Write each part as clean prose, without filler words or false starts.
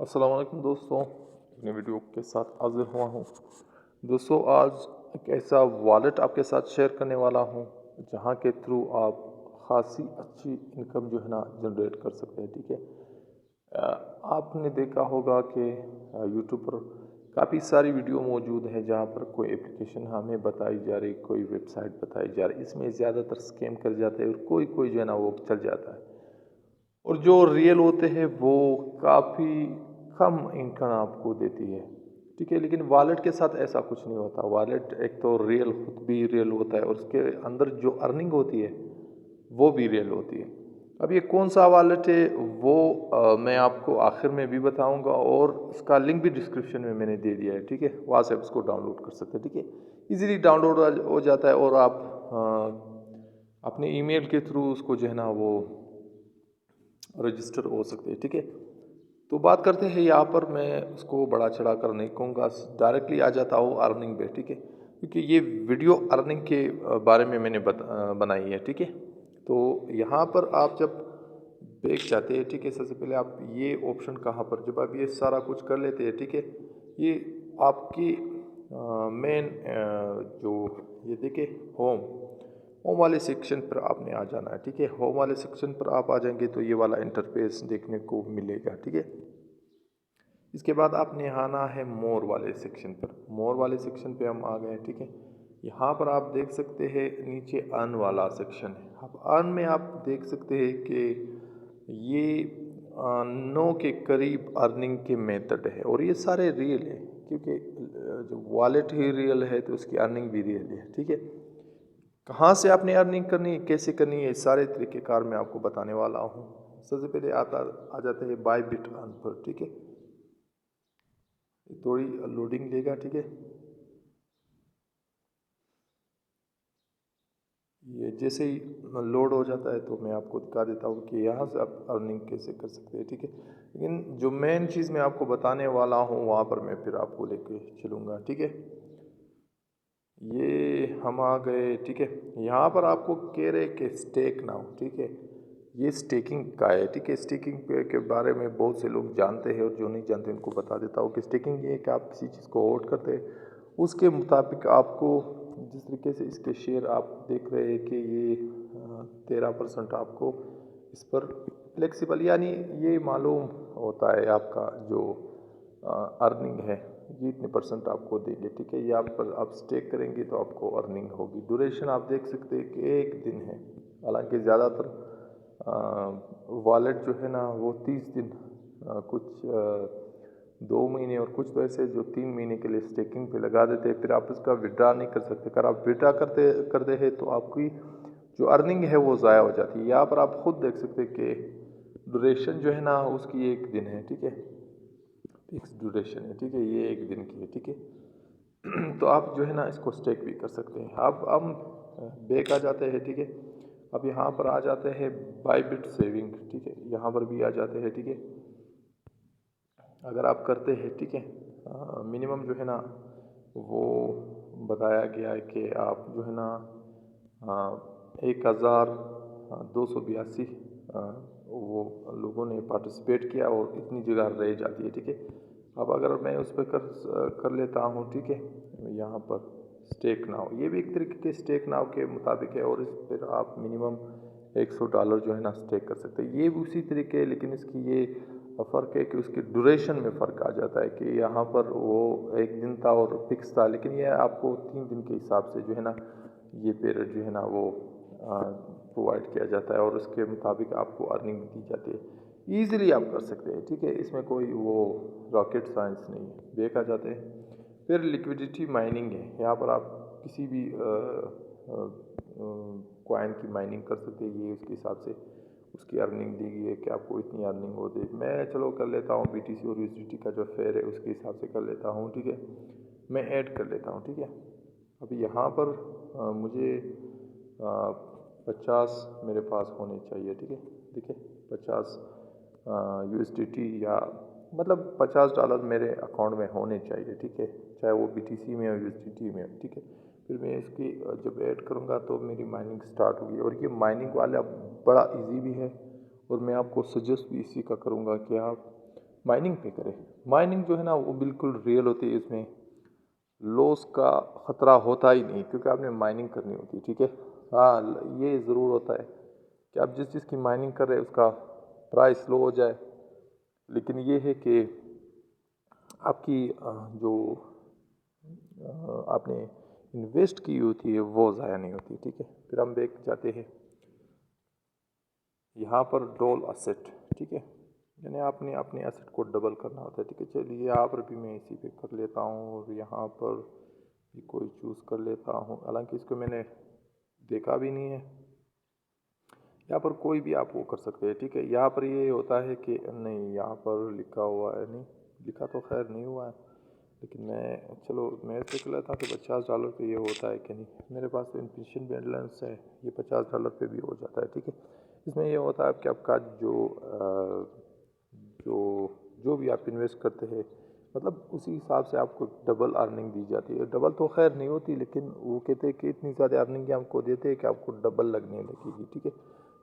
अस्सलाम वालेकुम दोस्तों, अपने वीडियो के साथ हाजिर हुआ हूँ। दोस्तों, आज एक ऐसा वॉलेट आपके साथ शेयर करने वाला हूँ जहाँ के थ्रू आप खासी अच्छी इनकम जो है ना जनरेट कर सकते हैं। ठीक है। आपने देखा होगा कि यूट्यूब पर काफ़ी सारी वीडियो मौजूद है जहाँ पर कोई एप्लीकेशन हमें बताई जा रही, कोई वेबसाइट बताई जा रही। इसमें ज़्यादातर स्कैम कर जाते हैं और कोई कोई जो है ना वो चल जाता है, और जो रियल होते हैं वो काफ़ी कम इनकम आपको देती है। ठीक है, लेकिन वॉलेट के साथ ऐसा कुछ नहीं होता। वॉलेट एक तो रियल खुद भी रियल होता है और उसके अंदर जो अर्निंग होती है वो भी रियल होती है। अब ये कौन सा वॉलेट है वो मैं आपको आखिर में भी बताऊंगा, और इसका लिंक भी डिस्क्रिप्शन में मैंने दे दिया है। ठीक है, वहाँ से आप इसको डाउनलोड कर सकते हैं। ठीक है, इजीली डाउनलोड हो जाता है और आप अपने ईमेल के थ्रू उसको जो है ना वो रजिस्टर हो सकते हैं। ठीक है, तो बात करते हैं यहाँ पर। मैं उसको बड़ा चढ़ा कर नहीं कहूँगा, डायरेक्टली आ जाता हूँ अर्निंग पे। ठीक है, क्योंकि ये वीडियो अर्निंग के बारे में मैंने बनाई है। ठीक है, तो यहाँ पर आप जब बैक जाते हैं, ठीक है, सबसे पहले आप ये ऑप्शन कहाँ पर, जब आप ये सारा कुछ कर लेते हैं, ठीक है, ये आपकी मेन जो ये देखिए होम होम वाले सेक्शन पर आपने आ जाना है। ठीक है, होम वाले सेक्शन पर आप आ जाएंगे तो ये वाला इंटरफेस देखने को मिलेगा। ठीक है, इसके बाद आपने आना है मोर वाले सेक्शन पर। मोर वाले सेक्शन पे हम आ गए। ठीक है, यहाँ पर आप देख सकते हैं नीचे अर्न वाला सेक्शन है। अब अर्न में आप देख सकते हैं कि ये 9 के करीब अर्निंग के मेथड है और ये सारे रियल है, क्योंकि जो वॉलेट ही रियल है तो उसकी अर्निंग भी रियल है। ठीक है, कहाँ से आपने अर्निंग करनी है, कैसे करनी है, सारे तरीक़ेकार मैं आपको बताने वाला हूँ। सबसे पहले आ जाते हैं बाय बिट अर्न पर। ठीक है, थोड़ी लोडिंग लेगा। ठीक है, ये जैसे ही लोड हो जाता है तो मैं आपको दिखा देता हूँ कि यहाँ से आप अर्निंग कैसे कर सकते हैं। ठीक है, लेकिन जो मेन चीज़ मैं आपको बताने वाला हूँ वहाँ पर मैं फिर आपको लेके चलूँगा। ठीक है, ये हम आ गए। ठीक है, यहाँ पर आपको कह रहे कि स्टेक नाउ। ठीक है, ये स्टेकिंग का है। ठीक है, स्टेकिंग के बारे में बहुत से लोग जानते हैं और जो नहीं जानते उनको बता देता हूँ कि स्टेकिंग ये है कि आप किसी चीज़ को होल्ड करते हैं, उसके मुताबिक आपको जिस तरीके से इसके शेयर आप देख रहे हैं कि ये 13% आपको इस पर फ्लेक्सिबल, यानी ये मालूम होता है आपका जो अर्निंग है ये इतने परसेंट आपको देंगे। ठीक है, ये आप पर आप स्टेक करेंगे तो आपको अर्निंग होगी। ड्यूरेशन आप देख सकते हैं कि 1 दिन है, हालांकि ज़्यादातर वॉलेट जो है ना वो 30 दिन, कुछ 2 महीने और कुछ तो ऐसे जो 3 महीने के लिए स्टेकिंग पे लगा देते हैं, फिर आप उसका विड्रा नहीं कर सकते। अगर आप विड्रा करते हैं तो आपकी जो अर्निंग है वो ज़ाया हो जाती है। यहाँ पर आप खुद देख सकते हैं कि ड्यूरेशन जो है ना उसकी 1 दिन है। ठीक है, फिक्स ड्यूरेशन है। ठीक है, ये 1 दिन की है। ठीक है, तो आप जो है ना इसको स्टेक भी कर सकते हैं। अब हम बैक आ जाते हैं। ठीक है, अब यहाँ पर आ जाते हैं बायबिट सेविंग। ठीक है, यहाँ पर भी आ जाते हैं। ठीक है, अगर आप करते हैं, ठीक है, मिनिमम जो है ना वो बताया गया है कि आप जो है ना 1,282 वो लोगों ने पार्टिसिपेट किया और इतनी जगह रह जाती है। ठीक है, अब अगर मैं उस पर कर लेता हूँ, ठीक है, यहाँ पर स्टेक नाउ, ये भी एक तरीके के स्टेक नाउ के मुताबिक है और इस पर आप मिनिमम $100 जो है ना स्टेक कर सकते हैं। ये भी उसी तरीके है, लेकिन इसकी ये फ़र्क है कि उसकी ड्यूरेशन में फ़र्क आ जाता है कि यहाँ पर वो 1 दिन था और फिक्स था, लेकिन ये आपको 3 दिन के हिसाब से जो है ना ये पीरियड जो है ना वो प्रोवाइड किया जाता है और उसके मुताबिक आपको अर्निंग दी जाती है। ईज़िली आप कर सकते हैं। ठीक है, इसमें कोई वो रॉकेट साइंस नहीं है। बैक आ जाते हैं, फिर लिक्विडिटी माइनिंग है। यहाँ पर आप किसी भी कॉइन की माइनिंग कर सकते हैं। ये उसके हिसाब से उसकी अर्निंग दी गई है कि आपको इतनी अर्निंग होती है। मैं चलो कर लेता हूँ BTC और USDT का जो फेयर है उसके हिसाब से कर लेता हूँ। ठीक है, मैं ऐड कर लेता हूँ। ठीक है, अभी यहाँ पर मुझे 50 मेरे पास होने चाहिए। ठीक है, देखिए 50 USDT या मतलब $50 मेरे अकाउंट में होने चाहिए। ठीक है, चाहे वो BTC में हो USDT में हो। ठीक है, फिर मैं इसकी जब ऐड करूँगा तो मेरी माइनिंग स्टार्ट होगी और ये माइनिंग वाला बड़ा इजी भी है और मैं आपको सजेस्ट भी इसी का करूँगा कि आप माइनिंग पे करें। माइनिंग जो है ना वो बिल्कुल रियल होती है, इसमें लॉस का ख़तरा होता ही नहीं क्योंकि आपने माइनिंग करनी होती है, ठीक है। हाँ, ये ज़रूर होता है कि आप जिस चीज़ की माइनिंग कर रहे हैं उसका प्राइस लो हो जाए, लेकिन ये है कि आपकी जो आपने इन्वेस्ट की होती है वो ज़ाया नहीं होती, ठीक है। फिर हम बैक जाते हैं यहाँ पर डबल असेट, ठीक है, यानी आपने अपने एसेट को डबल करना होता है, ठीक है। चलिए यहाँ पर भी मैं इसी पे कर लेता हूँ और यहाँ पर भी कोई चूज़ कर लेता हूँ, हालांकि इसको मैंने देखा भी नहीं है। यहाँ पर कोई भी आप वो कर सकते हैं, ठीक है। यहाँ पर ये होता है कि नहीं, यहाँ पर लिखा हुआ है, नहीं लिखा तो खैर नहीं हुआ है, लेकिन मैं चलो मैं देख लेता हूँ कि $50 पे ये होता है कि नहीं। मेरे पास तो इन्फिनिशन बैलेंस है, ये $50 पे भी हो जाता है, ठीक है। इसमें ये होता है कि आपका जो जो भी आप इन्वेस्ट करते हैं, मतलब उसी हिसाब से आपको डबल अर्निंग दी जाती है। डबल तो खैर नहीं होती, लेकिन वो कहते हैं कि इतनी ज़्यादा अर्निंग आपको देते हैं कि आपको डबल लगने लगेगी, ठीक है।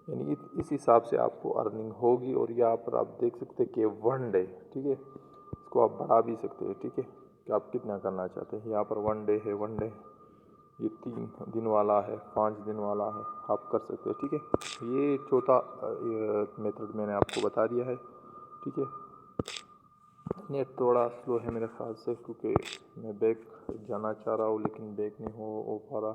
यानी इस हिसाब से आपको अर्निंग होगी। और यहाँ पर आप देख सकते हैं कि 1 डे, ठीक है, इसको आप बढ़ा भी सकते हैं, ठीक है, कि आप कितना करना चाहते हैं। यहाँ पर 1 डे है, 1 डे ये 3 दिन वाला है, 5 दिन वाला है, आप कर सकते हैं, ठीक है। ये चौथा मेथड मैंने आपको बता दिया है, ठीक है। नेट थोड़ा स्लो है मेरे ख्याल से, क्योंकि मैं बैक जाना चाह रहा हूँ लेकिन बैक नहीं हो पा रहा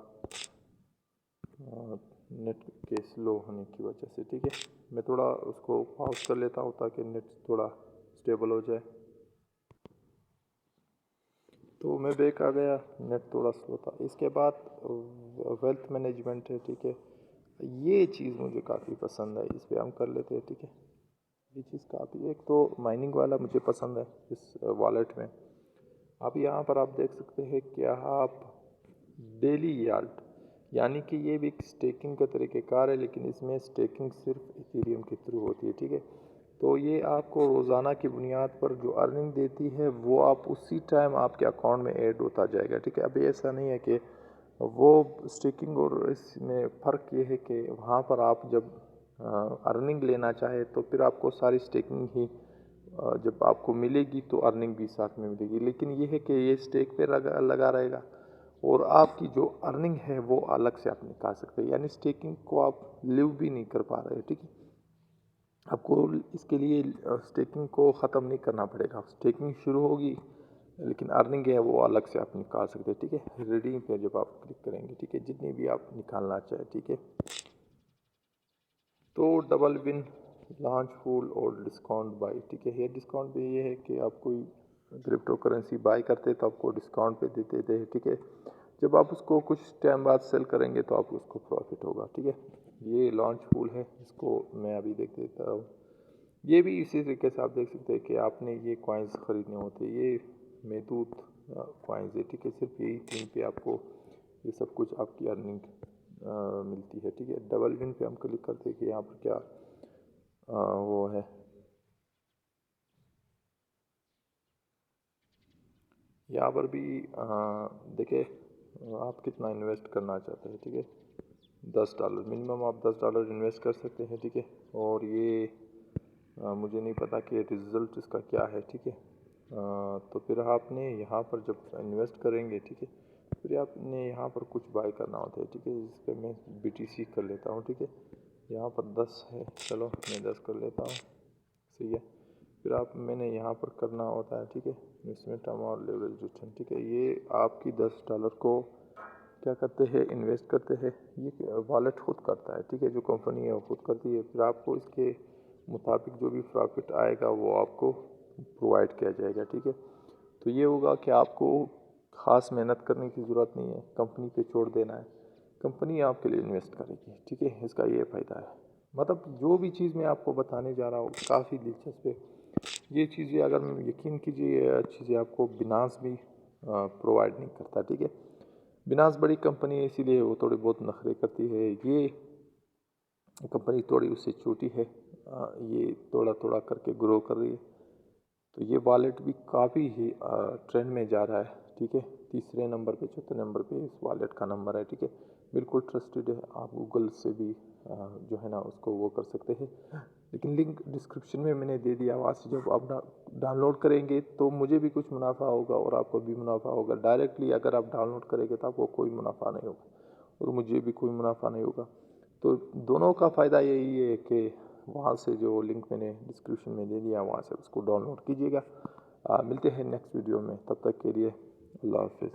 नेट के स्लो होने की वजह से, ठीक है। मैं थोड़ा उसको पॉज कर लेता हूँ ताकि नेट थोड़ा स्टेबल हो जाए। तो मैं बैक आ गया, नेट थोड़ा स्लो था। इसके बाद वेल्थ मैनेजमेंट है, ठीक है। ये चीज़ मुझे काफ़ी पसंद है, इस पर हम कर लेते हैं, ठीक है। ये चीज़ काफ़ी, एक तो माइनिंग वाला मुझे पसंद है इस वॉलेट में। अब यहाँ पर आप देख सकते हैं कि आप डेली याल्ट, यानी कि ये भी एक स्टेकिंग का तरीक़ेकार है, लेकिन इसमें स्टेकिंग सिर्फ इथेरियम के थ्रू होती है, ठीक है। तो ये आपको रोज़ाना की बुनियाद पर जो अर्निंग देती है वो आप उसी टाइम आपके अकाउंट में ऐड होता जाएगा, ठीक है। अभी ऐसा नहीं है कि वो स्टेकिंग और इसमें फ़र्क ये है कि वहाँ पर आप जब अर्निंग लेना चाहे तो फिर आपको सारी स्टेकिंग ही जब आपको मिलेगी तो अर्निंग भी साथ में मिलेगी, लेकिन ये है कि ये स्टेक पे लगा रहेगा और आपकी जो अर्निंग है वो अलग से आप निकाल सकते हैं, यानी स्टेकिंग को आप लिव भी नहीं कर पा रहे, ठीक है। आपको इसके लिए स्टेकिंग को ख़त्म नहीं करना पड़ेगा, स्टेकिंग शुरू होगी लेकिन अर्निंग है वो अलग से आप निकाल सकते हैं, ठीक है। रिडीम पे जब आप क्लिक करेंगे, ठीक है, जितनी भी आप निकालना चाहें, ठीक है। तो डबल विन, लॉन्च फुल और डिस्काउंट बाई, ठीक है। ये डिस्काउंट पे ये है कि आप कोई क्रिप्टो करेंसी बाई करते तो आपको डिस्काउंट पे देते थे, ठीक है। जब आप उसको कुछ टाइम बाद सेल करेंगे तो आपको उसको प्रॉफिट होगा, ठीक है। ये लॉन्च फुल है, इसको मैं अभी देख देता हूँ। ये भी इसी तरीके से आप देख सकते हैं कि आपने ये कॉइन्स ख़रीदने होते हैं, ये मेहदूद कॉइन्स है, ठीक है। सिर्फ यही 3 पे आपको ये सब कुछ आपकी अर्निंग मिलती है, ठीक है। डबल विन पे हम क्लिक करते हैं कि यहाँ पर क्या वो है, यहाँ पर भी देखिए आप कितना इन्वेस्ट करना चाहते हैं, ठीक है। $10 मिनिमम आप $10 इन्वेस्ट कर सकते हैं, ठीक है। और ये मुझे नहीं पता कि रिज़ल्ट इसका क्या है, ठीक है। तो फिर आपने यहाँ पर जब इन्वेस्ट करेंगे, ठीक है, फिर आपने यहाँ पर कुछ बाय करना होता है, ठीक है। इस पर मैं BTC कर लेता हूँ, ठीक है। यहाँ पर 10 है, चलो मैं 10 कर लेता हूँ, सही है। फिर आप मैंने यहाँ पर करना होता है, ठीक है, इन्वेस्टमेंट अमाउंट लेवरेज रिटर्न, ठीक है। ये आपकी $10 को क्या करते हैं, इन्वेस्ट करते हैं, ये वॉलेट खुद करता है, ठीक है। जो कंपनी है वो खुद करती है, फिर आपको इसके मुताबिक जो भी प्रॉफिट आएगा वो आपको प्रोवाइड किया जाएगा, ठीक है। तो ये होगा कि आपको ख़ास मेहनत करने की ज़रूरत नहीं है, कंपनी पे छोड़ देना है, कंपनी आपके लिए इन्वेस्ट करेगी, ठीक है। इसका ये फ़ायदा है। मतलब जो भी चीज़ मैं आपको बताने जा रहा हूँ काफ़ी दिलचस्प है। ये चीज़ें अगर यकीन कीजिए, ये चीज़ें आपको बिनास भी प्रोवाइड नहीं करता, ठीक है। बिनास बड़ी कंपनी है इसीलिए वो थोड़ी बहुत नखरे करती है, ये कंपनी थोड़ी उससे छोटी है, ये थोड़ा थोड़ा करके ग्रो कर रही है। तो ये वॉलेट भी काफ़ी ही ट्रेंड में जा रहा है, ठीक है। तीसरे नंबर पे, चौथे नंबर पे इस वॉलेट का नंबर है, ठीक है। बिल्कुल ट्रस्टेड है, आप गूगल से भी जो है ना उसको वो कर सकते हैं, लेकिन लिंक डिस्क्रिप्शन में मैंने दे दिया, वहाँ से जब आप डाउनलोड करेंगे तो मुझे भी कुछ मुनाफा होगा और आपको भी मुनाफा होगा। डायरेक्टली अगर आप डाउनलोड करेंगे तो आपको कोई मुनाफा नहीं होगा और मुझे भी कोई मुनाफा नहीं होगा। तो दोनों का फ़ायदा यही है कि वहाँ से जो लिंक मैंने डिस्क्रिप्शन में दे दिया वहाँ से उसको डाउनलोड कीजिएगा। मिलते हैं नेक्स्ट वीडियो में, तब तक के लिए अल्लाह हाफिज़।